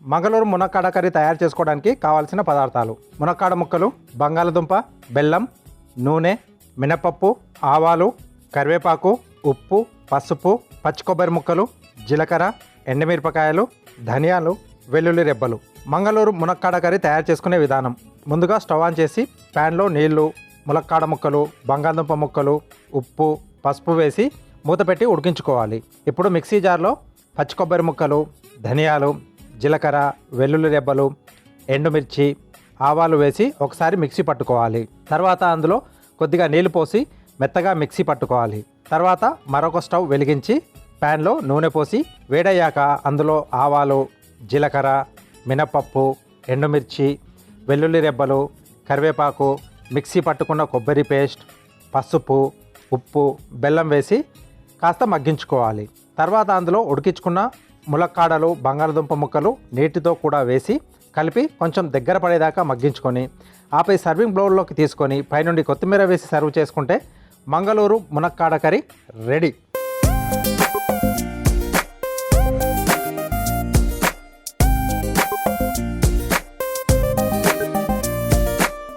Mangaluru మునక్కాడ curry తయారు చేసుకోవడానికి కావాల్సిన పదార్థాలు: మునక్కాడ ముక్కలు, బంగాళదుంప, బెల్లం, నూనె, మినపప్పు, ఆవాలు, కరివేపాకు, ఉప్పు, పసుపు, పచ్చి కొబ్బరి ముక్కలు, జీలకర్ర, ఎండుమిరపకాయలు, ధనియాలు, వెల్లుల్లి రెబ్బలు. మంగళూరు మునక్కాడ కర్రీ తయారు చేసుకునే విధానం: ముందుగా స్టవ్ ఆన్ చేసి ప్యాన్లో నీళ్లు, ములక్కాడ ముక్కలు, బంగాళదుంప ముక్కలు, ఉప్పు, పసుపు వేసి మూత పెట్టి ఉడికించుకోవాలి. ఇప్పుడు మిక్సీ జార్లో పచ్చి కొబ్బరి ముక్కలు, ధనియాలు, జీలకర్ర, వెల్లుల్లి రెబ్బలు, ఎండుమిర్చి, ఆవాలు వేసి ఒకసారి మిక్సీ పట్టుకోవాలి. తర్వాత అందులో కొద్దిగా నీళ్లు పోసి మెత్తగా మిక్సీ పట్టుకోవాలి. తర్వాత మరొక స్టవ్ వెలిగించి ప్యాన్లో నూనె పోసి వేడయ్యాక అందులో ఆవాలు, జీలకర్ర, మినపప్పు, ఎండుమిర్చి, వెల్లుల్లి రెబ్బలు, కరివేపాకు, మిక్సీ పట్టుకున్న కొబ్బరి పేస్ట్, పసుపు, ఉప్పు, బెల్లం వేసి కాస్త మగ్గించుకోవాలి. తర్వాత అందులో ఉడికించుకున్న ములక్కాడలు, బంగాళదుంప ముక్కలు నీటితో కూడా వేసి కలిపి కొంచెం దగ్గర పడేదాకా మగ్గించుకొని ఆపై సర్వింగ్ బౌల్లోకి తీసుకొని పైనుండి కొత్తిమీర వేసి సర్వ్ చేసుకుంటే మంగళూరు మునక్కాడ కర్రీ రెడీ.